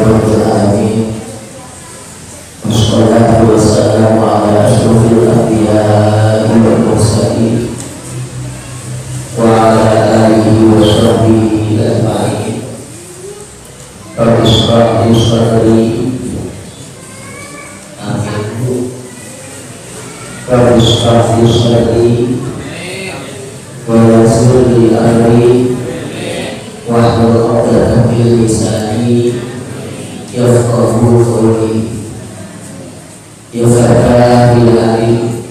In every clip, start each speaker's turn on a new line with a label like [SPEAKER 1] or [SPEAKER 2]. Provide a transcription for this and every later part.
[SPEAKER 1] rabbil alamin. Wassalatu wassalamu ala asyrofil anbiya'i wal mursalin wa ala alihi wa sahbihi ajma'in. Rabbi shrah li sadri. Amin. Rabbi shrah li sadri wa yassir li amri wahlul 'uqdatam min lisani yafqahu qawli. Ya Fatihil Alim,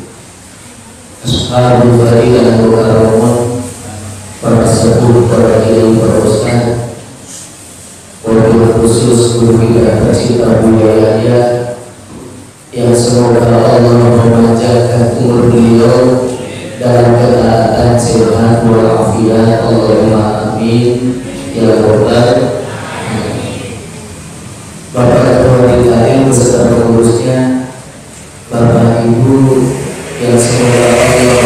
[SPEAKER 1] Ashabul Fadilah wa Karamah, para sepuh, para kiai, para ustaz, wabil khusus guru kita tercinta budaya yang semoga Allah memanjangkan umur beliau dalam ketaatan, sehat, walafiat. Allahumma amin ya rabbal alamin. Bapak Ketua DKM beserta pengurusnya, Bapak Ibu yang semoga Allah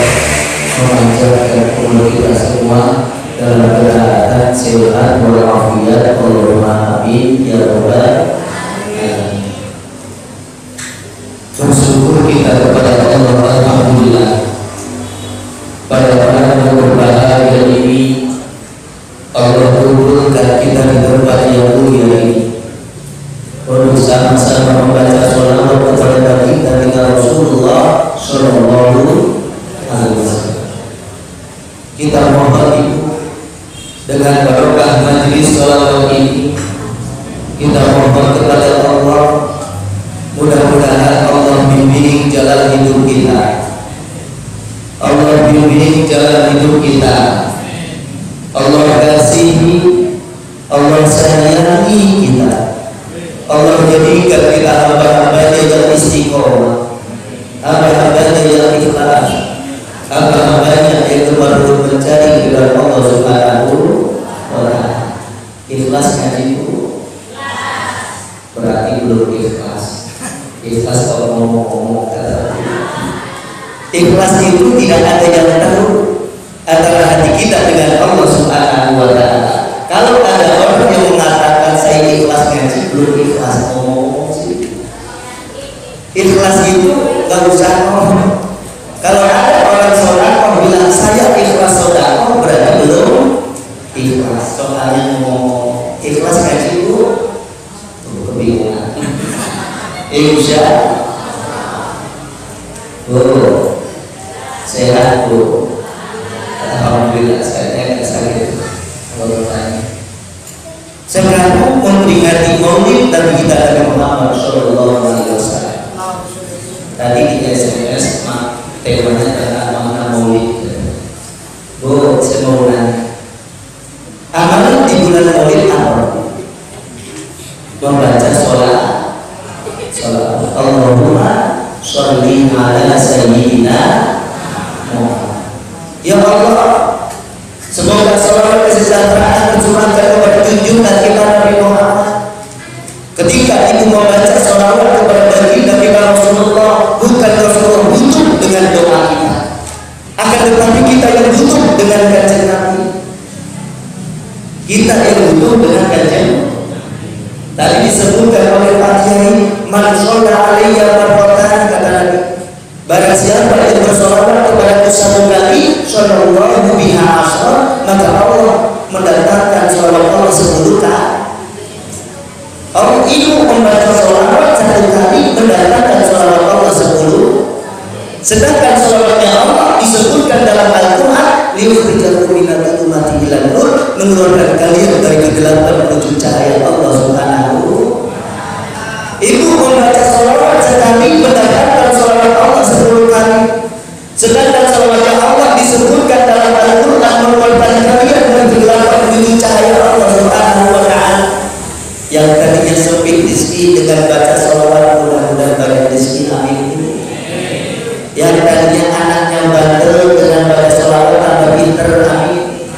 [SPEAKER 1] memanjangkan umur kita semua dalam ketaatan, sehat, walafiat. Allahumma amin ya rabbal alamin. Bersyukur kita kepada Allah, alhamdulillah, pada bulan berbahagia ini Allah kumpulkan kita di tempat yang mulia ini untuk sama-sama membaca sholawat kepada baginda kita Rasulullah Shallallahu Alaihi Wasallam. Kita mohon Ibu, dengan barokah majlis sholawat ini, kita mohon kepada Allah, mudah-mudahan Allah bimbing jalan hidup kita, Allah bimbing jalan hidup kita, Allah kasihi, Allah sayangi kita, Allah jadikan kita hamba-hambanya yang istiqomah, hamba-hambanya yang ikhlas, hamba-hambanya yang baru mencari ridha Allah Subhanahu wa ta'ala. Ikhlas kan Ibu? Berarti belum ikhlas. Ikhlas kalau ngomong-ngomong kata ikhlas itu tidak ada yang tahu antara hati kita dengan Allah Subhanahu wa ta'ala. Kalau ada orang yang mengatakan saya ikhlas ngaji, belum ikhlas, ngomong-ngomong sih. Ikhlas itu gak usah ngomong. Kalau ada orang sodako bilang saya ikhlas sodako, berarti belum ikhlas. Soalnya ngomong ikhlas ngaji itu kebingungan. Insya Allah sehat Bu, alhamdulillah, saya nggak sakit. Sekarang memperingati Maulid Nabi kita Nabi Muhammad Shallallahu Alaihi Wasallam. Tadi di SMS temanya tentang makna Maulid. Bu, saya mau nanya, amalan di bulan Maulid apa? Membaca sholat Allahumma sholli ala sayyidina Muhammad. Ya Allah, semoga sholawat kesejahteraan tercurahkan kepada junjungan kita Nabi Muhammad. Ketika Ibu membaca sholawat kepada baginda kita Rasulullah, bukan Rasulullah butuh dengan doa kita, akan tetapi kita yang butuh dengan kajian Nabi. Kita yang butuh dengan kajian. Tadi disebutkan oleh Pak Kiai, man sholla alayya marratan, kata Nabi, barang siapa yang bersolawat kepada satu kali, shollallahu biha asyra, maka Allah mendatangkan sholawat Allah 10 kali. Orang Ibu membaca sholawat 1 kali, mendatangkan sholawat Allah 10. Sedangkan sholawatnya Allah disebutkan dalam Al-Quran, liyukhrijakum minal dhulumati ilan nur, mengeluarkan kalian dari kegelapan menuju cahaya Allah Subhanahu. Ibu membaca sholawat sekali, mendatangkan sholawat Allah 10 kali. Sedangkan sholawatnya Allah disebutkan dalam Al-Quran, mengeluarkan kalian dari kegelapan menuju cahaya Allah Subhanahu wa ta'ala. Yang tadinya sempit rezeki dengan baca sholawat, mudah-mudahan banyak rezeki, amin. Yang tadinya anaknya bandel dengan baca sholawat tambah pinter, amin.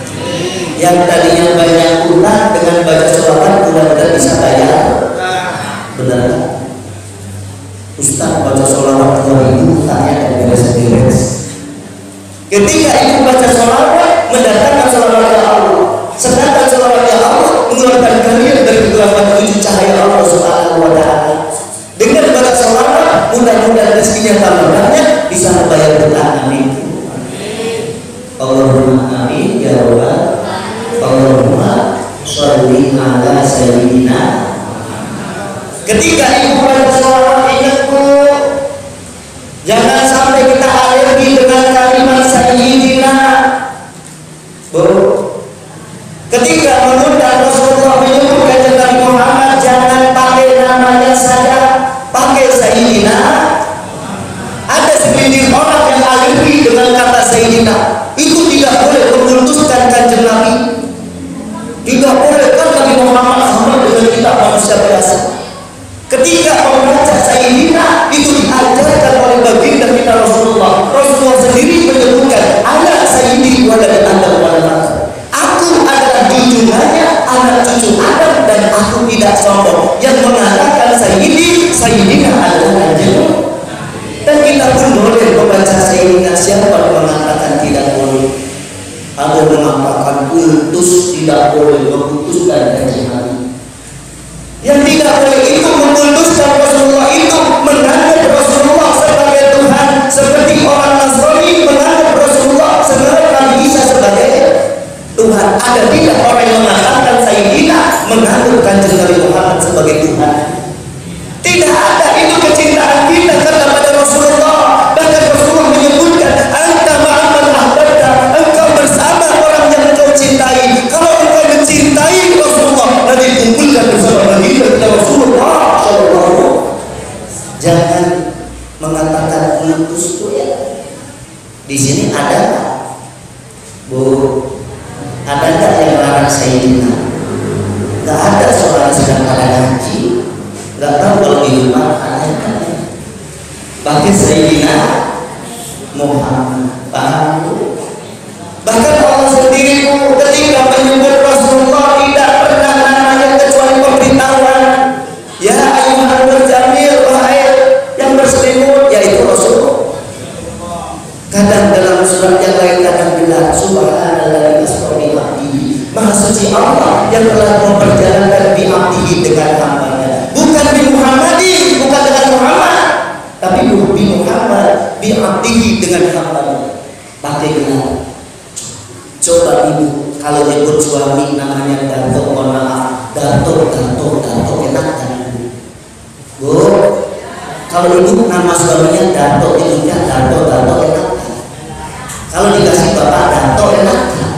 [SPEAKER 1] Yang tadinya banyak utang dengan baca sholawat, mudah-mudahan bisa bayar. Benar? Ustaz baca sholawat 2000 utangnya dan beres-beres. Ketika Ibu baca sholawat, mendatangkan sholawatnya Allah. Sedangkan sholawatnya Allah mengeluarkan kalian dari kegelapan menuju cahaya Allah Allahumma sholli ala sayyidina. Ketika ibu bersolawat, ingat Bu, jangan sampai kita alergi dengan kalimat sayyidina. Bu, ketika mengundang Rasulullah menyebut kanjeng Nabi Muhammad, jangan pakai namanya saja, pakai sayyidina. Ada segelintir orang yang alergi dengan kata sayyidina. Itu tidak boleh mengkultuskan kanjeng Nabi. Tidak boleh, kan Nabi Muhammad sama dengan kita manusia biasa. Ketika membaca sayyidina, itu diajarkan oleh baginda kita Rasulullah. Rasulullah sendiri menyebutkan, anak sayyidi wa dari Adam wal malaikat. Aku adalah junjungannya, anak cucu Adam, dan aku tidak sombong. Yang mengatakan sayyidina adalah kanjeng. Dan kita pun boleh membaca sayyidina. Siapa yang mengatakan tidak boleh? Ada yang mengatakan kultus, tidak boleh mengkultuskan kanjeng Nabi. Yang tidak boleh itu mengkultuskan Rasulullah, itu menganggap Rasulullah sebagai Tuhan, seperti orang Nasrani menganggap Rasulullah sebagai Nabi Isa sebagai Tuhan. Ada tidak orang yang mengatakan sayyidina menganggap kanjeng Nabi Muhammad sebagai Tuhan? Tidak ada. Itu kecintaan kita kepada Rasulullah. Bahkan Rasulullah menyebutkan, anta ma'aman ahbabta, engkau bersama orang yang engkau cintai. Kalau engkau mencintai Rasulullah, nanti kumpulkan bersama baginda kita Rasulullah sallallahu. Jangan mengatakan kultus itu ya. Di sini ada Bu, ada enggak yang larang sayyidina? Enggak ada. Soal sedang ada ngaji, enggak tahu kalau di rumah aneh-aneh pakai sayyidina Muhammad. Paham Bu? Bahkan Allah sendiri Bu, ketika menyebut Rasulullah tidak pernah namanya kecuali pemberitahuan. Ya ayyuhal muzammil, wahai yang berselimut, yaitu Rasul. Kadang dalam surat yang lain kadang bilang subhanallah asrofi abdihi, maha suci Allah yang telah memperjalankan bi abdihi dengan hambanya. Bukan bi Muhammadin, bukan dengan Muhammad, tapi bi Muhammad bi abdihi dengan hambanya. Pakai gelar. Coba ibu kalau nyebut suami namanya Dato, mohon maaf, Dato enak kan Bu? Kalau ibu nama suaminya Dato, ibunya Dato enak kan? Kalau dikasih bapak Dato enak kan?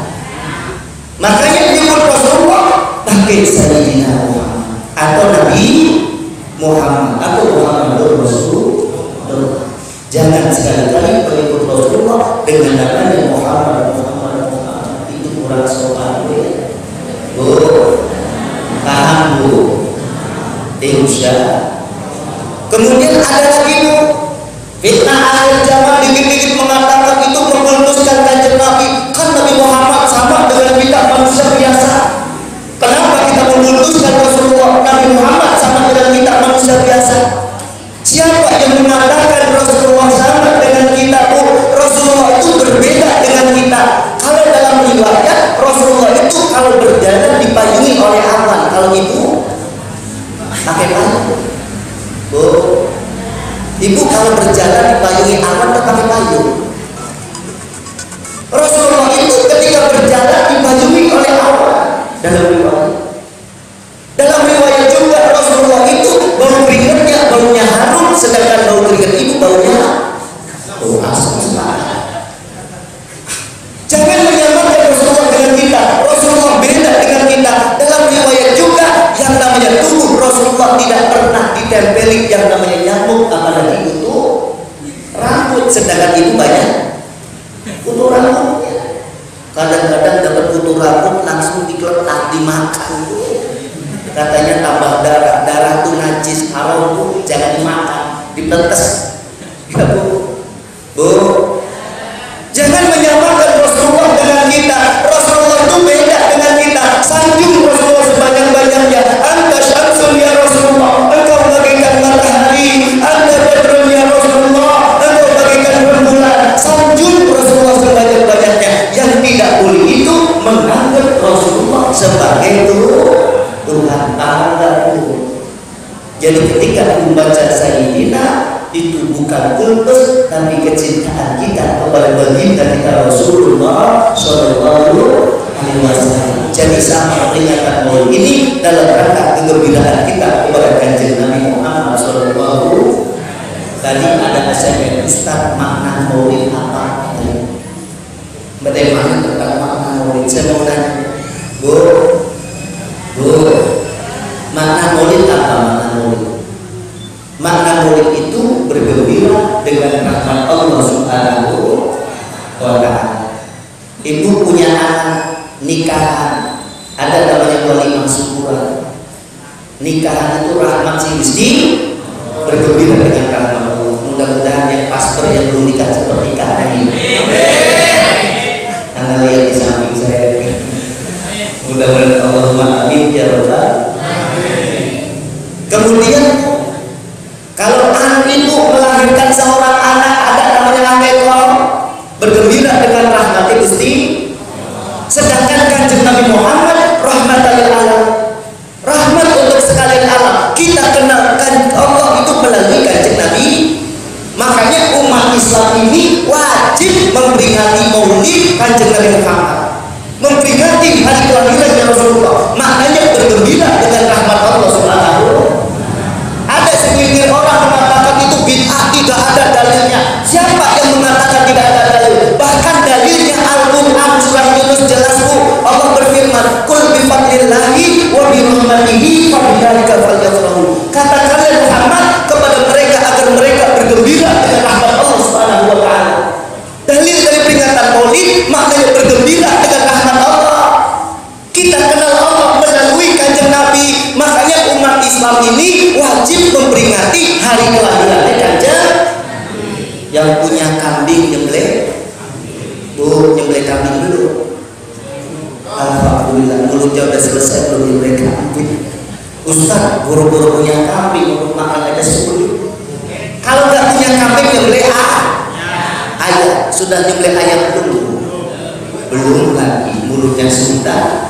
[SPEAKER 1] Makanya nyebut Rasulullah pakai sayyidina Muhammad atau Nabi Muhammad atau Muhammadur Rasulullah. Jangan sekali-kali menyebut Rasulullah dengan namanya Muhammad. Kurang sopan Bu. Paham Bu? Insya. Kemudian ada lagi Bu, fitnah akhir zaman dikit-dikit mengatakan itu mengkultuskan kanjeng Nabi. Kan Nabi Muhammad sama dengan kita manusia biasa. Kenapa kita mengkultuskan Rasulullah? Nabi Muhammad sama dengan kita manusia biasa. Siapa yang mengatakan Rasulullah sama dengan kita Bu? Rasulullah itu berbeda dengan kita. Kalau dalam riwayat Rasulullah itu kalau berjalan dipayungi oleh awan. Kalau ibu pakai payung Bu. Ibu kalau berjalan dipayungi awan atau pakai payung? Rasulullah itu ketika berjalan dipayungi oleh awan. Dalam riwayat juga Rasulullah itu bau keringatnya baunya harum, sedangkan bau keringat ibu baunya bau asam. Jangan menyamakan Rasulullah dengan kita. Rasulullah beda dengan kita. Dalam riwayat juga yang namanya tubuh Rasulullah tidak pernah ditempeli yang namanya nyamuk, apalagi itu rambut. Sedangkan itu banyak kutu rambutnya. Kadang-kadang dapat kutu rambut langsung dikeletak dimakan. Katanya tambah darah tuh najis, haram Bu, jangan dimakan, ditetes. Ya Bu. Jangan menyamakan Rasulullah dengan kita. Rasulullah itu beda dengan kita. Sanjung Rasulullah sebanyak-banyaknya. Anta syamsun ya Rasulullah, engkau bagaikan matahari. Anta badrun ya Rasulullah, engkau bagaikan rembulan. Sanjung Rasulullah sebanyak-banyaknya. Yang tidak boleh itu menganggap Rasulullah sebagai Tuhan. Jadi ketika membaca sayyidina itu bukan kultus, tapi kecintaan kita kepada baginda kita Rasulullah sallallahu alaihi wasallam. Bu, bu, makna maulid apa makna maulid? Makna maulid itu bergembira dengan rahmat Allah Subhanahu wa Ta'ala. Ibu punya anak nikahan, ada namanya walimah syukuran. Nikahan itu rahmat sih, mesti bergembira dengan rahmat Allah. Mudah-mudahan yang pastor yang belum nikah seperti nikah ini. Anda lihat di samping saya. Mudah-mudahan Allahumma amin ya rabbal. Kemudian kalau anak itu melahirkan seorang anak, ada namanya akikah, bergembira dengan rahmat Gusti. Sedangkan Kanjeng Nabi Muhammad rahmatan lil alamin, rahmat untuk sekalian alam. Kita kenalkan Allah itu melalui Kanjeng Nabi. Makanya umat Islam ini wajib memperingati maulid Kanjeng Nabi Muhammad, memperingati hari kelahirannya Rasulullah. Maknanya bergembira dengan rahmat Allah Subhanahu. Ada segelintir orang mengatakan itu bid'ah, tidak ada dalilnya. Siapa yang mengatakan tidak ada dalil? Bahkan dalilnya Al-Quran surah Yunus jelas, Bu. Allah berfirman, "Qul bi fadlillahi wa bi rahmatihi fabidzalika falyafrahu." Katakanlah Muhammad kepada mereka agar mereka bergembira dengan rahmat Allah Subhanahu wa Ta'ala. Dalil dari peringatan Maulid maknanya bergembira dengan rahmat Allah. Kita kenal Allah melalui Kanjeng Nabi. Makanya umat Islam ini wajib memperingati hari kelahirannya Kanjeng. Yang punya kambing nyembelih, Bu, nyembelih kambing dulu. Alhamdulillah, mulutnya udah selesai belum nyembelih kambing. Ustaz, buru-buru punya kambing untuk makan aja sepuluh. Kalau nggak punya kambing nyembelih ayam. Sudah nyembelih ayam dulu? Belum lagi, mulutnya sudah.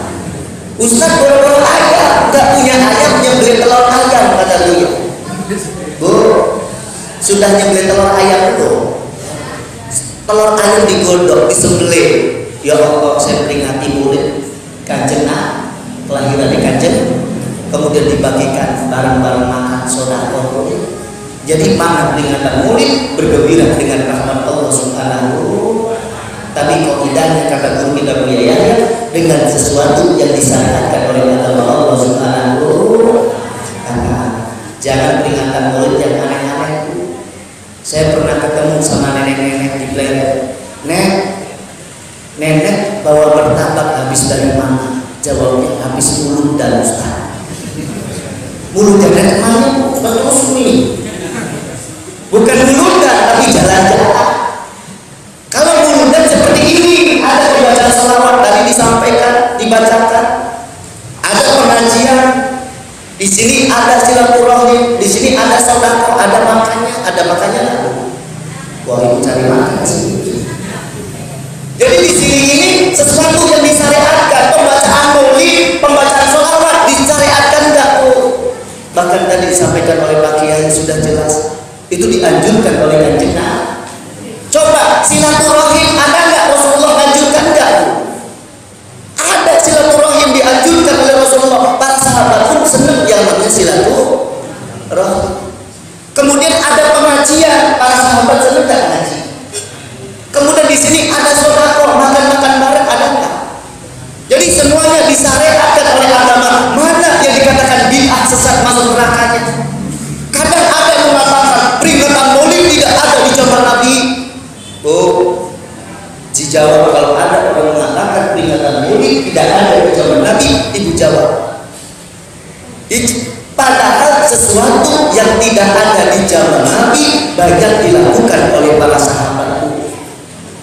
[SPEAKER 1] Ustaz, buru-buru ayam, nggak punya ayam nyembelih telur ayam kata dia. Bu, sudah nyembelih telur ayam dulu? Telur ayam digodok, disembelih. Ya Allah, saya peringati maulid Kanjeng kelahiran di Kanjeng. Kemudian dibagikan barang-barang makan sedekah. Jadi mana peringatan maulid bergembira dengan rahmat Allah Subhanahu. Tapi qaidahnya kata guru kita Buya Yahya dengan sesuatu yang disyariatkan oleh agama Allah Subhanahu. Jangan peringatan maulid yang aneh-aneh. Saya pernah ketemu sama nenek-nenek di Pleret. Nenek bawa martabak habis dari mana? Jawabnya habis mulut dan Ustaz. Mulut dan nenek mana? Terus nih. Bukan muludan tapi jalan-jalan. Kalau muludan seperti ini, ada pembacaan selawat tadi disampaikan, dibacakan. Ada pengajian. Di sini ada silaturahim, di sini ada sedekah, ada makannya lalu. Wah, ibu cari makan sih. Jadi di sini ini sesuatu yang disyariatkan, pembacaan maulid, pembacaan sholawat disyariatkan enggak, Bu? Bahkan tadi disampaikan oleh Pak Kiai sudah jelas, itu dianjurkan oleh Kanjeng Nabi. Coba silaturahim ada enggak Rasulullah anjurkan enggak, Bu? Ada silaturahim dianjurkan oleh Rasulullah. Para sahabat pun senang yang namanya silaturahim. Kemudian ada pengajian, para sahabat senang enggak ngaji? Kemudian di sini ada sedekah, makan-makan bareng ada enggak? Jadi semuanya disyariatkan oleh agama. Mana yang dikatakan bid'ah sesat masuk nerakanya? Kadang ada yang mengatakan peringatan maulid tidak ada di zaman Nabi. Dijawab kalau ada orang mengatakan peringatan maulid tidak ada di zaman Nabi, ibu jawab. Padahal sesuatu yang tidak ada di zaman Nabi banyak dilakukan oleh para sahabat.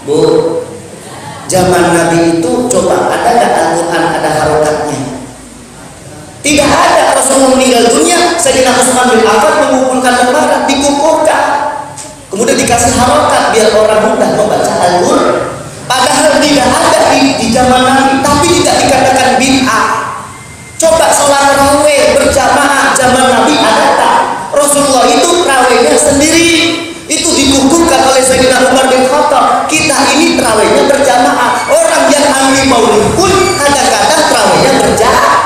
[SPEAKER 1] Bu, zaman Nabi itu coba ada nggak Al-Quran ada harokatnya? Tidak ada. Rasulullah meninggal dunia, Sayyidina Utsman bin Affan mengumpulkan lembaran, dikumpulkan, kemudian dikasih harokat biar orang mudah membaca Al-Quran. Padahal tidak ada di zaman Nabi, tapi tidak dikatakan bid'ah. Coba sholat raweh berjamaah zaman Nabi ada tak? Rasulullah itu rawehnya sendiri. Itu dikukuhkan oleh Sayyidina Umar bin Khattab. Kita ini terawihnya berjamaah. Orang yang ahli maulid pun kadang-kadang terawihnya berjamaah.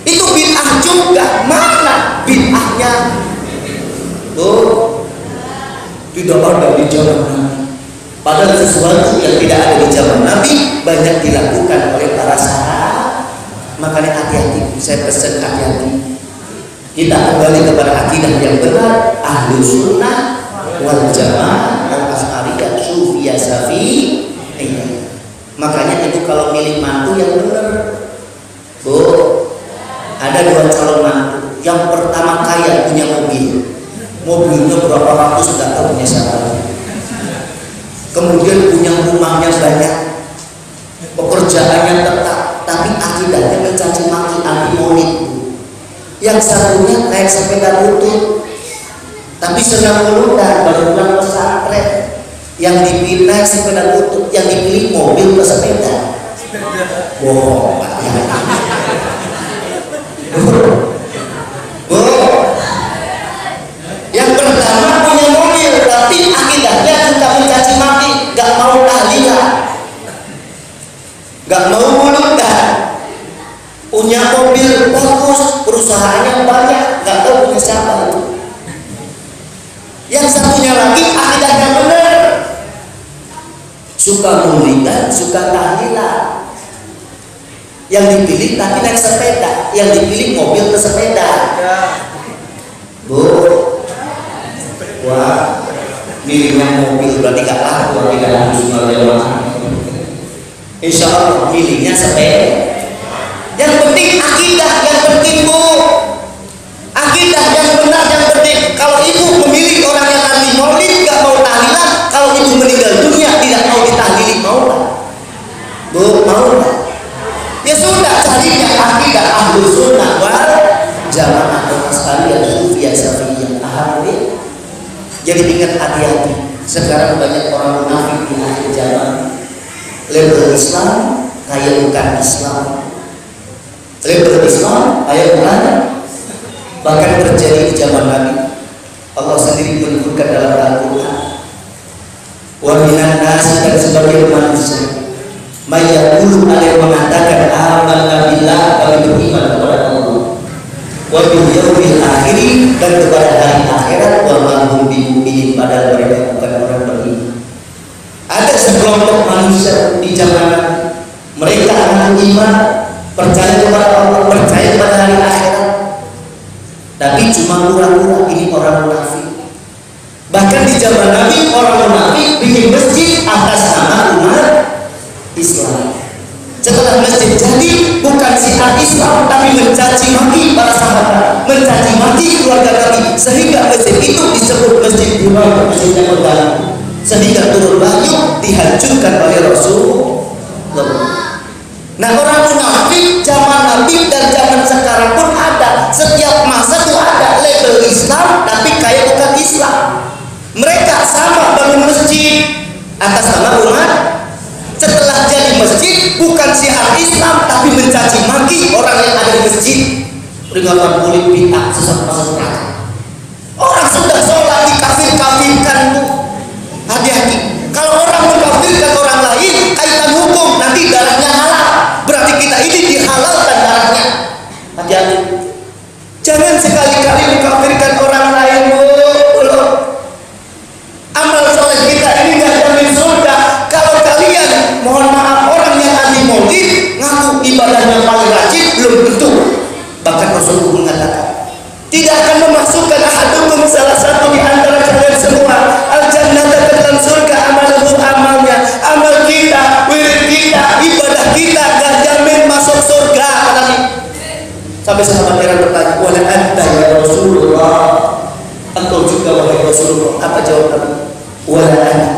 [SPEAKER 1] Itu bid'ah juga. Mana bid'ahnya? Tuh, tidak ada di zaman Nabi. Padahal sesuatu yang tidak ada di zaman Nabi banyak dilakukan oleh para sahabat. Makanya hati-hati, saya pesan hati-hati. Kita kembali kepada akidah yang benar, ahlu sunnah wal jamaah, al-asy'ariyah, sufiyah, syafi'iyah. Makanya itu kalau milih mantu yang benar, Bu, ada 2 calon mantu. Yang pertama kaya, punya mobilnya berapa ratus, nggak tahu punya siapa. Kemudian punya rumahnya banyak, pekerjaannya tetap, tapi akidahnya mencaci maki, anti maulid. Yang satunya naik sepeda butut, tapi senang mulutan, baru pulang pesantren. Yang dipilih naik sepeda butut, yang dipilih mobil ke sepeda. Bohong, Pak. Yang pertama punya mobil, tapi akidahnya suka mencaci maki, gak mau tahlilan, gak mau mulutan. Punya mobil bagus, perusahaannya banyak, gak tahu punya siapa itu. Yang satunya lagi akidahnya benar, suka mulidan, suka tahlilan. Yang dipilih tapi naik sepeda, yang dipilih mobil ke sepeda. Bu, wah, milihnya mobil berarti gak laku akidah Ahlussunnah wal Jamaah. Insya Allah milihnya sepeda. Yang penting akidah, yang penting Bu, akidah yang benar yang penting. Kalau ibu memilih orang yang ahli maulid gak mau tahlilan, kalau ibu meninggal dunia tidak mau ditahlili, mau tak? Bu, mau tak? Ya sudah, carinya akidah ahlus sunnah wal jamaah, al-asy'ariyah, sufiyah, syafi'iyah. Paham ini? Jadi ingat, hati-hati. Sekarang banyak orang munafik di akhir zaman. Label Islam kayak bukan Islam. Label Islam kayak bukan. Bahkan terjadi di zaman Nabi. Allah sendiri menyebutkan dalam Al-Quran, wa minan nasi, dan sebagian manusia, mayyaqulu, ada yang mengatakan amanna billah, kami beriman kepada Allah, wa bil yaumil akhir, dan kepada hari akhirat, wa ma hum bimu'minin, padahal mereka bukan orang beriman. Ada sekelompok manusia di zaman mereka akan iman, percaya kepada Allah, percaya pada hari akhirat, tapi cuma pura-pura. Ini orang munafik. Bahkan di zaman Nabi orang munafik bikin masjid atas nama umat Islam. Setelah masjid jadi, bukan syiar Islam, tapi mencaci maki para sahabat, mencaci maki keluarga Nabi, sehingga masjid itu disebut masjid Dirar, masjidnya berbalu, sehingga turun wahyu dihancurkan oleh Rasulullah. Nah, orang munafik zaman Nabi dan zaman sekarang pun ada. Setiap masa itu ada label Islam, tapi kayak bukan Islam. Mereka sama bangun masjid atas nama umat. Setelah jadi masjid, bukan syiar Islam, tapi mencaci maki orang yang ada di masjid. Peringatan kulit bid'ah, sesat masuk neraka. Orang sudah sholat dikafir-kafirkan, Bu. Hati-hati. Kalau orang mengkafirkan orang lain, kaitan hukum, nanti darahnya halal. Berarti kita ini dihalalkan darahnya. Hati-hati. Jangan sekali-kali mengkafirkan orang lain, Bu. Amal soleh kita ini gak jamin surga. Kalau kalian, mohon maaf, orang yang ahli maulid ngaku ibadahnya paling rajin, belum tentu. Bahkan Rasulullah mengatakan, tidak akan memasukkan ahadukum, salah satu di antara kalian semua, al-jannata, ke dalam surga, amalnya, amal kita, wirid kita, ibadah kita gak jamin masuk surga. Sampai sahabat Iran bertanya, wala anta ya Rasulullah, engkau juga wahai Rasulullah. Apa jawabannya? Wala ana,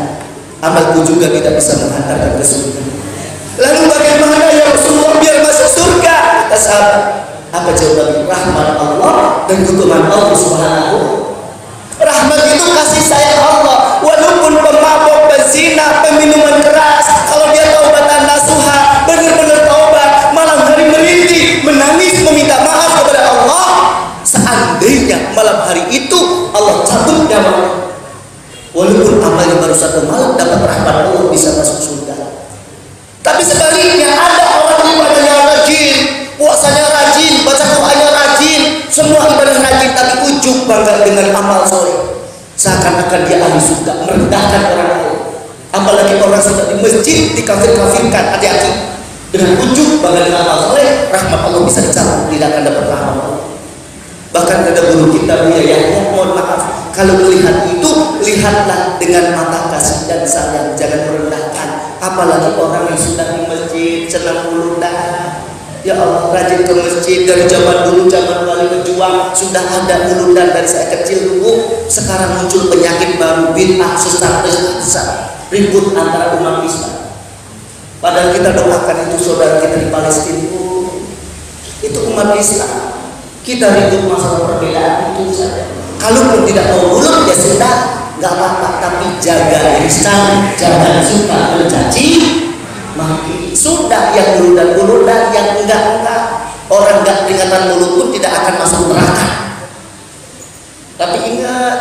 [SPEAKER 1] amalku juga tidak bisa menghantarkan ke surga. Lalu bagaimana ya Rasulullah biar masuk surga? Kata sahabat, apa jawabannya? Rahmat Allah dan keutamaan Allah Subhanahu. Rahmat itu kasih sayang Allah. Walaupun pemabok, pezina, peminuman keras, kalau dia taubatan nasuha, benar-benar taubat, malam hari merintih, menangis, meminta maaf kepada Allah, seandainya malam hari itu Allah cabut nyawa, walaupun amalnya baru 1 malam, dapat rahmat Allah, bisa masuk surga. Tapi sebaliknya ada orang ibadahnya rajin, puasanya rajin, baca Qur'annya rajin, semua ibadah rajin, tapi ujub bangga dengan amal soleh, seakan-akan dia ahli surga, merendahkan orang lain. Apalagi orang sudah di masjid dikafir-kafirkan, hati-hati. Dengan ujub bangga dengan amal soleh, rahmat Allah Allah bisa dicabut, tidak akan dapat rahmat Allah. Bahkan ada guru kita biayanya, mohon maaf, kalau melihat itu lihatlah dengan mata kasih dan sayang, jangan merendahkan. Apalagi orang yang sudah di masjid senang mulundan. Ya Allah, rajin ke masjid dari zaman dulu, zaman wali berjuang sudah ada mulundan dari saya kecil dulu. Sekarang muncul penyakit baru, bid'ah, sesat, ribut antara umat Islam. Padahal kita doakan itu saudara kita di Palestina, itu umat Islam. Kita ribut masalah perbedaan itu saja. Kalaupun tidak mau mulut ya sudah, nggak apa-apa. Tapi jaga lisan, jangan suka mencaci maki. Sudah yang mulundan, yang enggak. Orang enggak peringatan mulut pun tidak akan masuk neraka. Tapi ingat,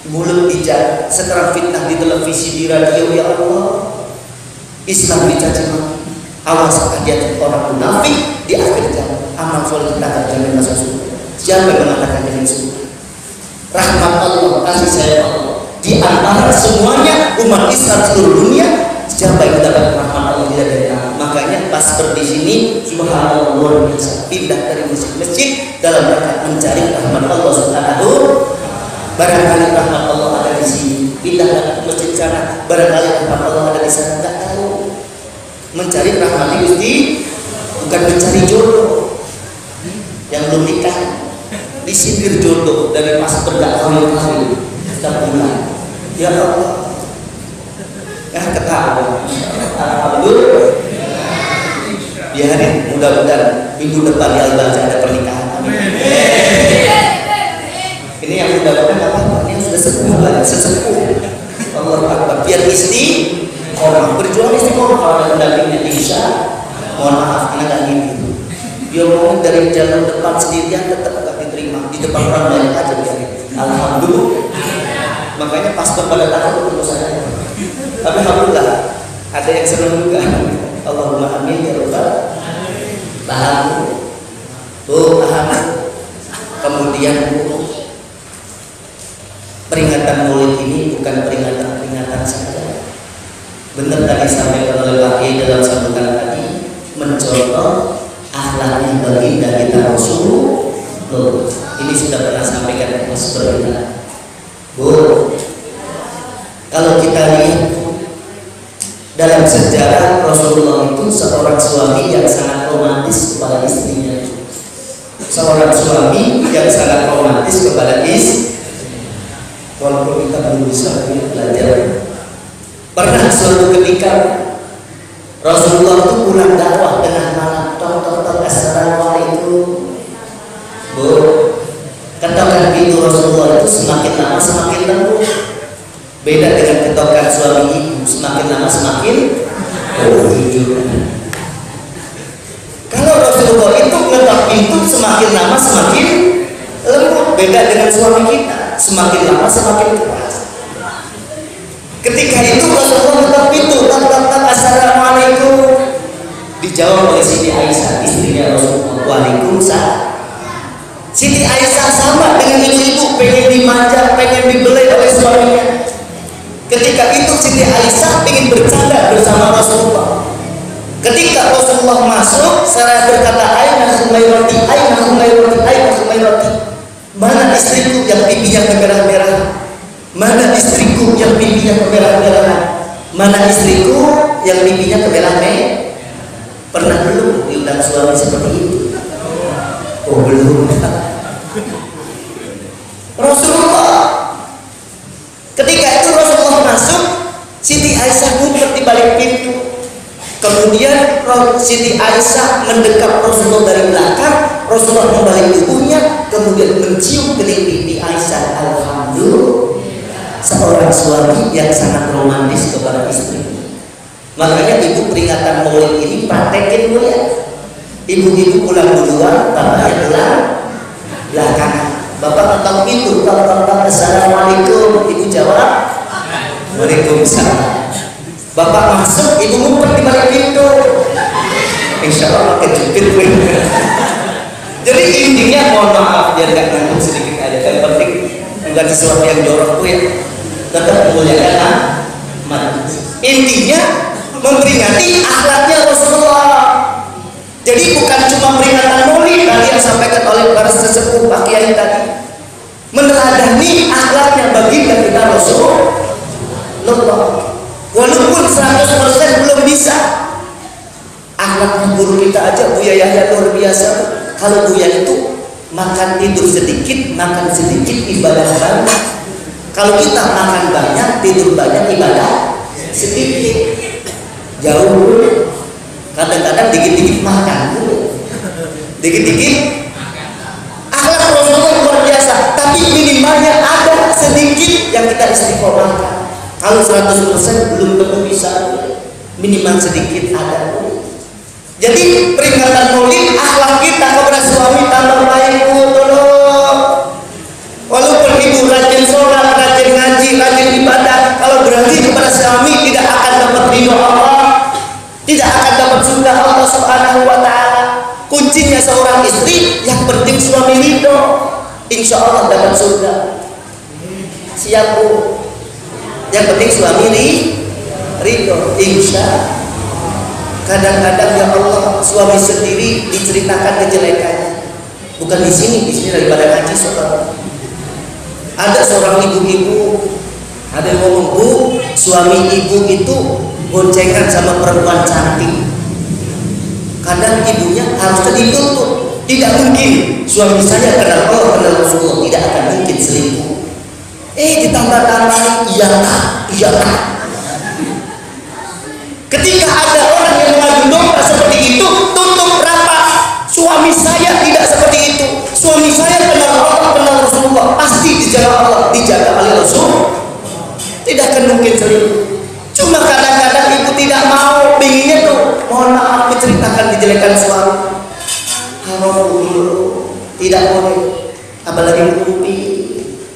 [SPEAKER 1] mulut dijaga. Sekarang fitnah di televisi, di radio, ya Allah. Islam dicaci maki. Awas hati-hati orang munafik di akhir zaman. Amal soleh kita akan jamin masuk surga. Siapa yang mengatakan jamin surga? Rahmat Allah, kasih sayang Allah. Di antara semuanya umat Islam seluruh dunia, siapa yang mendapat rahmat Allah tidak dari Allah. Makanya pas di sini, subhanallah luar biasa. Pindah dari masjid dalam rangka mencari rahmat Allah Subhanahu. Barangkali rahmat Allah ada di sini. Pindah dari masjid sana, barangkali rahmat Allah ada di sana. Tidak tahu. Mencari rahmat Gusti bukan mencari jodoh yang belum nikah, disindir jodoh dari pas berdakwah setiap bulan. Ya Allah, ya ketawa. Alhamdulillah. Biarin, mudah-mudahan minggu depan di Al-Baca ada pernikahan. Amin. Ini yang mudah-mudahan apa? Ini yang sudah sepuh lah, sesepuh. Allah Akbar. Biar orang berjuang istiqomah. Kalau ada pendampingnya bisa. Mohon maaf, anak gak gini. Dia ngomong dari jalan depan sendirian tetap gak diterima. Di depan orang banyak aja biarin. Alhamdulillah. Makanya pastor pada takut untuk saya. Tapi alhamdulillah ada yang senang juga. Allahumma amin ya rabbal. Paham? Paham. Kemudian peringatan Maulid ini bukan peringatan saja. Benar tadi sampaikan oleh Pak Kiai dalam sambutan tadi, mencontoh akhlaknya baginda kita Rasulullah. Ini sudah pernah sampaikan seperti itu. Bu, kalau kita lihat dalam sejarah Rasulullah itu seorang suami yang sangat romantis kepada istrinya. Seorang suami yang sangat romantis kepada istri. Walaupun kita belum bisa belajar. Pernah suatu ketika Rasulullah itu pulang dakwah tengah malam, tok assalamualaikum. Bu, ketokan pintu Rasulullah itu semakin lama semakin lembut. Beda dengan ketokan suami ibu, semakin lama semakin hijau. Kalau Rasulullah itu ngetok pintu semakin lama semakin lembut. Beda dengan suami kita, semakin lama semakin keras. Ketika itu Rasulullah ngetok pintu, tak assalamualaikum. Dijawab oleh Siti Aisyah, istrinya Rasulullah. Waalaikumsalam. Siti Aisyah sama dengan ibu-ibu, pengen dimanja, pengen dibelai oleh suaminya. Ketika itu Siti Aisyah ingin bercanda bersama Rasulullah. Ketika Rasulullah masuk, saya berkata, "Aina Humairati, aina Humairati, aina Humairati." Mana istriku yang pipinya kemerah-merah? Mana istriku yang pipinya kemerah-merah? Mana istriku yang pipinya kemerah-merah? Pernah belum diundang suami seperti itu? Oh belum. Rasulullah. Ketika itu Rasulullah masuk, Siti Aisyah ngumpet di balik pintu. Kemudian Siti Aisyah mendekap Rasulullah dari belakang. Rasulullah membalik tubuhnya, kemudian mencium kening Siti Aisyah. Alhamdulillah, seorang suami yang sangat romantis kepada istri. Makanya ibu peringatan Maulid ini praktekin dulu ya. Ibu-ibu pulang duluan, bapaknya pulang belakangan. Bapak nonton pintu, tok assalamualaikum. Ibu jawab, waalaikumsalam. Bapak masuk, ibu ngumpet di balik pintu. Insya Allah pakai jepit. Jadi intinya mohon maaf biar gak ngantuk sedikit aja. Yang penting bukan sesuatu yang jorok ya. Tetap memuliakan amat. Intinya memperingati akhlaknya Rasulullah. Jadi bukan cuma peringatan yang disampaikan oleh para sesepuh Pak Kiai tadi, meneladani akhlaknya baginda kita Rasulullah. Walaupun 100% belum bisa, akhlaknya guru kita aja Buya Yahya luar biasa. Kalau Buya itu makan tidur sedikit, makan sedikit, ibadah banyak. Kalau kita makan banyak, tidur banyak, ibadah sedikit. Jauh dulu. Kadang-kadang dikit-dikit makan dulu, dikit-dikit. Akhlak Rasulullah luar biasa, tapi minimalnya ada sedikit yang kita istiqomahkan. Kalau 100% belum tentu bisa, minimal sedikit ada. Jadi peringatan Maulid, akhlak kita kepada suami tambah baik, tolong. Walaupun ibu rajin sholat, rajin ngaji, rajin ibadah, kalau berarti kepada suami tidak akan dapat ridho Allah, tidak akan dapat surga Allah Subhanahu wa Ta'ala. Kuncinya seorang istri, yang penting suami ridho, insya Allah dapat surga. Siap Bu? Yang penting suami ridho, insya. Kadang-kadang ya Allah, suami sendiri diceritakan kejelekannya. Bukan di sini daripada ngaji saudara. Ada seorang ibu-ibu, ada yang ngomong, Bu, suami ibu itu boncengan sama perempuan cantik. Kadang ibunya harus dituntut. Tidak mungkin suami saya kenal Allah, kenal Rasulullah, tidak akan mungkin selingkuh. Ditambah-tambahin, iya. Ketika ada orang yang mengadu domba seperti itu, tutup rapat. Suami saya tidak seperti itu. Suami saya kenal Allah, kenal Rasulullah, pasti dijaga Allah, dijaga oleh Rasul. Tidak akan mungkin selingkuh. Cuma kadang-kadang ibu tidak mau, pinginnya tuh, mohon maaf, menceritakan kejelekan suami. Haram dulu, tidak boleh. Apalagi mimpi,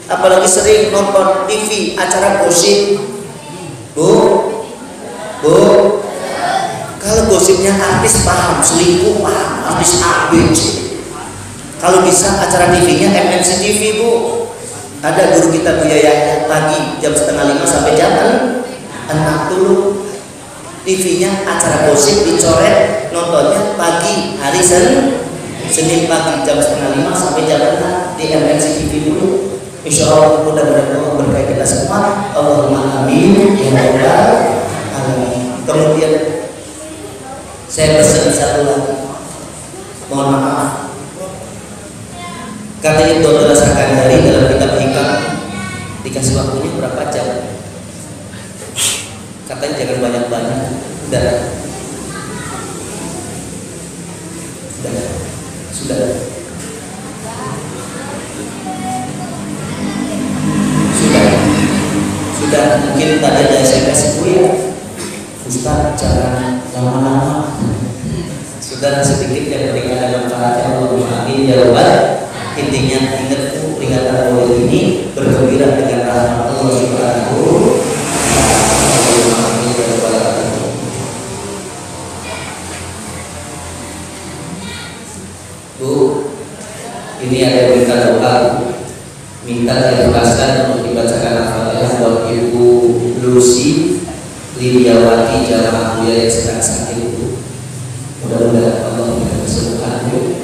[SPEAKER 1] apalagi sering nonton TV acara gosip. Bu, kalau gosipnya artis paham, selingkuh paham, artis ABC. Kalau bisa acara TV-nya MNC TV Bu. Ada guru kita Buya Yahya, pagi jam 4:30 sampai jam 6 dulu. TV-nya acara gosip dicoret, nontonnya pagi hari Senin pagi jam 4:30 sampai jam 6 di MNC TV dulu. Insya Allah mudah-mudahan Allah berkahi kita semua. Allahumma amin ya rabbal alamin. Kemudian saya pesan satu lagi, mohon maaf, katanya itu berdasarkan dari dalam kitab Hikam, dikasih waktunya berapa jam? Katanya jangan banyak-banyak. Sudah mungkin tadi ada SMS Bu ya, Ustaz jangan lama-lama. Sudah sedikit yang penting ada manfaatnya. Allahumma amin ya rabbal. Intinya ingat tuh peringatan Maulid ini bergembira dengan rahmat Allah Subhanahu. Allahumma amin ya rabbal alamin. Bu, ini ada minta doa, minta diikhlaskan untuk dibacakan Al-Fatihah buat Ibu Lucy Lidiawati jamaah Buya yang sedang sakit Bu. Mudah-mudahan Allah memberikan kesembuhan Bu,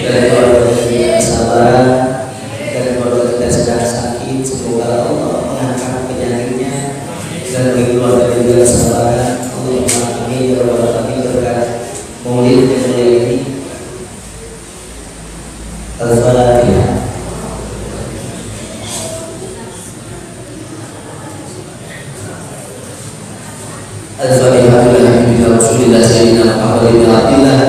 [SPEAKER 1] dan keluarga kita sabar, dan keluarga kita sedang sakit, semoga Allah mengangkat penyakitnya, dan bagi keluarga juga kesabaran. Allahumma amin ya rabbal alamin. Berkat Maulid yang mulia ini, Al-Fatihah. Al-Fatihah ila Rasulillah sayyidina Muhammad bin Abdillah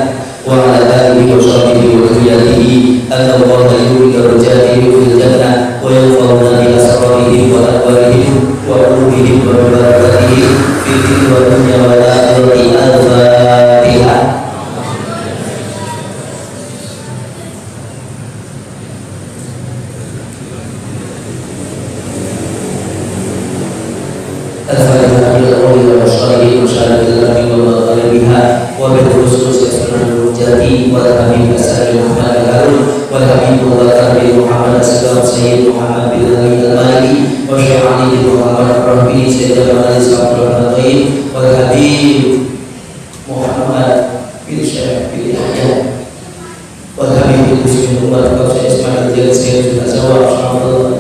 [SPEAKER 1] wa ala alihi wa sahbihi wa dhurriyyatihi Allahu ta'ala darajatihi fil jannah wa yanfa'una bi asrarihim wa anwarihim wa ulumihim wa barakatihim fid dunya wa dunya wal akhirati. Al-Fatihah. Al-Fatihah ila Rasulillah sallallahu alaihi wasallam wa berkhusus asmanul jati wa habib asal Muhammad al-Harun wa habib wa tabi Muhammad sallallahu sayyid Muhammad bin Ali al-Mali wa syai'ani bin Muhammad Rabbi sayyidina Ali sallallahu alaihi wa habib Muhammad bin Syekh bin Yahya وهذه المسلمين وبركة في اسماء الجلال سيد الأزواج رحمة الله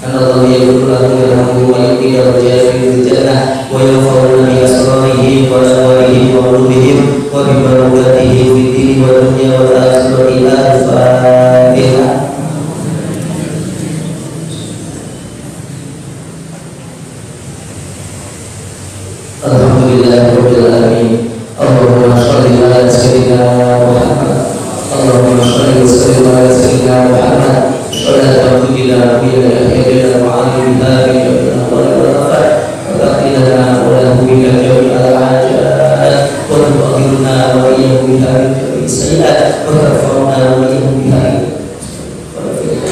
[SPEAKER 1] أن الله يقول له يرحمه ويؤتي درجات في الجنة وينفعون بأسرارهم وأموالهم وقلوبهم وببركاته في الدين والدنيا والآخرة. الفاتحة. Alhamdulillah Rabbil Alamin. Allahumma sholli ala sayyidina Muhammad. Allahumma sholli wa sallim ala sayyidina Muhammad. Sholatan ila rabbil alamin wa ala alihi wa sahbihi wa lana wa lahu bika jami'al hajat wa tuqirna wa iyyahu biha min sayyi'at wa tarfa'una wa iyyahu biha wa fil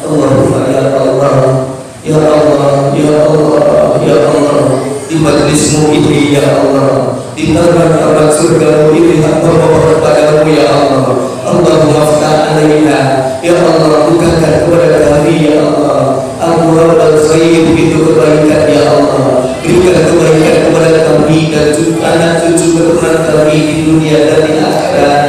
[SPEAKER 1] Allahumma ya Allah ya Allah ya Allah ya Allah di majlismu ini ya Allah, di taman surgamu ini hamba mohon padamu ya Allah. Allahumma ftah alaina ya Allah, bukakan kepada kami ya Allah abwaab al-khair, pintu kebaikan ya Allah. Berikan kebaikan kepada kami dan anak cucu keturunan kami di dunia dan di akhirat.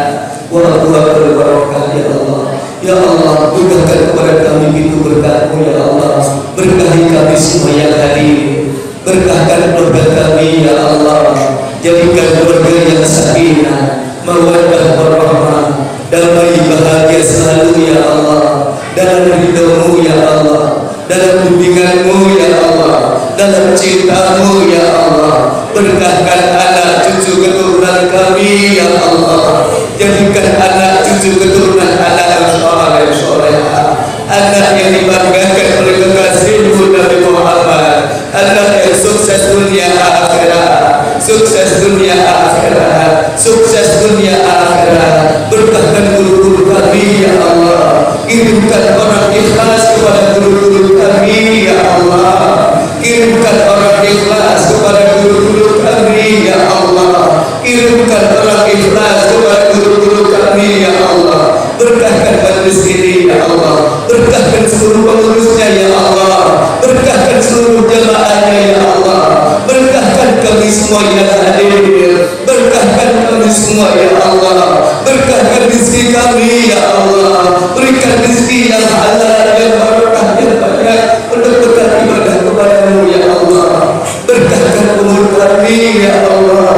[SPEAKER 1] Wa abwaab al-barakah ya Allah. Ya Allah, bukakan kepada kami pintu berkatmu ya Allah. Berkahi kami semua yang hadir. Berkahkan keluarga kami ya Allah. Jadikan keluarga yang sakinah, mawaddah warahmah, damai bahagia selalu ya Allah. Dalam ridhamu ya Allah, dalam bimbinganmu ya Allah, dalam cintamu ya Allah. Berkahkan anak cucu keturunan kami ya Allah. Jadikan anak cucu keturunan anak yang soleh, anak yang dibanggakan oleh kekasihmu Nabi Muhammad, anak yang sukses dunia akhirat, sukses dunia akhirat, sukses dunia akhirat. Berkahkan guru-guru kami ya Allah. Kirimkan orang ikhlas kepada guru-guru kami ya Allah. Kirimkan orang ikhlas kepada guru-guru kami ya Allah. Kirimkan orang ikhlas kepada guru-guru kami ya Allah. Berkahkan majlis ini ya Allah. Berkahkan seluruh pengurusnya ya Allah. Berkahkan seluruh jamaahnya ya Allah. Berkahkan kami semua yang hadir. Berkahkan kami semua ya Allah. Berkahkan rezeki kami ya Allah. Berikan rezeki yang halal, yang barakah, yang banyak untuk beribadah kepadamu ya Allah. Berkahkan umur kami ya Allah.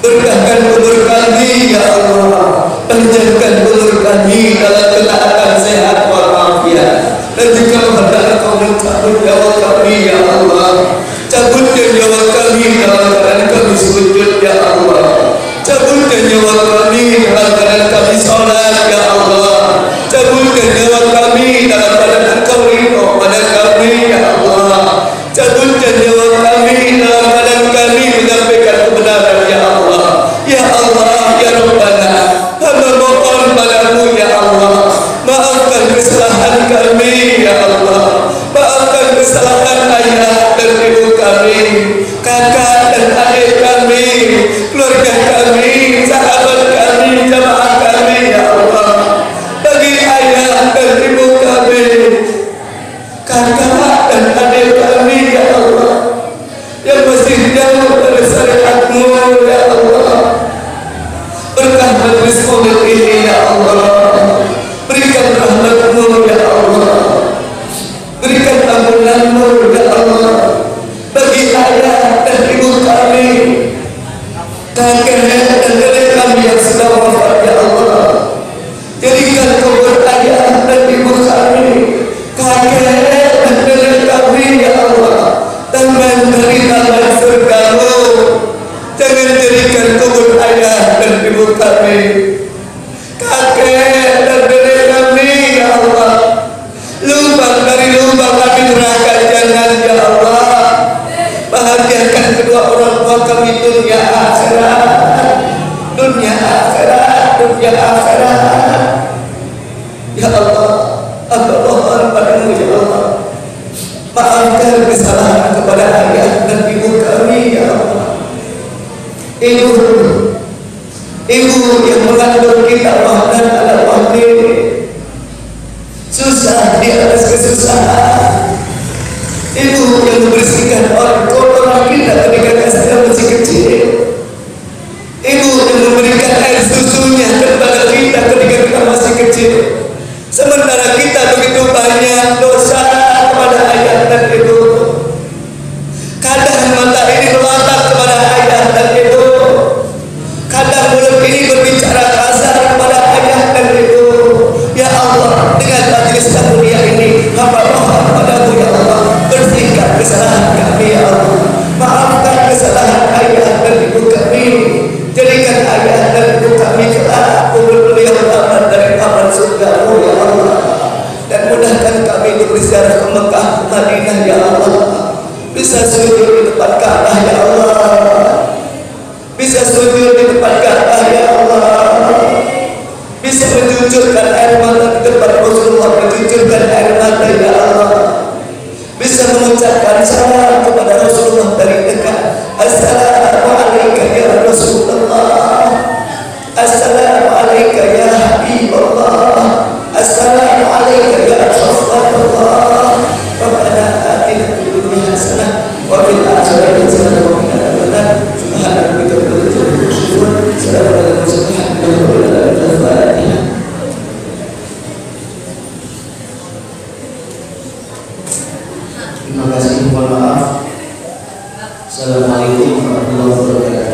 [SPEAKER 1] Berkahkan umur kami ya Allah. Panjangkan umur kami dalam ketaatan, sehat walafiat. Dan jika hendak Kau mencabut nyawa kami ya Allah, cabutkan nyawa kami dalam keadaan kami sujud ya Allah. Cabutkan nyawa kami dalam keadaan kami salat ya Allah. Cabutkan nyawa kami dalam keadaan Engkau ridho pada kami ya Allah. Cabutkan nyawa kami dalam keadaan kami menyampaikan kebenaran ya Allah. Ya Allah ya Rabbana, hamba mohon padamu ya Allah. Maafkan kesalahan kami ya Allah. Maafkan kesalahan ayah dan ibu kami, kakak dan adik kami, keluarga kami, sahabat kami, jamaah kami ya Allah. Bagi ayah dan ibu kami, kakak dan adik kami ya Allah, yang masih jauh dari syariat-Mu ya Allah. Berkah majlis maulid ini ya Allah. Berikan rahmat-Mu ya Allah. Berikan ampunan-Mu ya Allah. Bagi ayah dan ibu kami, kakek dan nenek kami yang sudah wafat ya Allah. Jadikan kubur ayah dan ibu kami, kakek dan nenek kami ya Allah, taman dari taman surga-Mu. Jangan jadikan kubur ayah dan ibu kami, kakek dan nenek kami ya Allah, lubang dari lubang api neraka. Jangan ya Allah. Bahagiakan kedua orang tua kami dunia akhirat, dunia akhirat, dunia akhirat. Ya Allah, aku mohon padamu ya Allah. Maafkan kesalahan kepada ayah dan ibu kami ya Allah. Ibu yang mengandung kita wahdan ala wahdi, susah di atas kesusahan. Ibu yang membersihkan orang kotoran kita ketika kita masih kecil. Ibu mencurahkan air mata ya Allah, bisa mengucapkan salam kepada Rasulullah dari dekat. Assalamualaikum ya Rasulullah, Assalamualaikum ya Habibullah, Assalamualaikum ya Rasulullah. Rabbana atina fid dunya hasanah wa fil akhirati hasanah wa qina adzabannar. Subhana rabbika rabbil izzati amma yasifun, salamun alal mursalin, walhamdulillahi rabbil alamin. Terima kasih, mohon maaf. Assalamualaikum warahmatullahi wabarakatuh.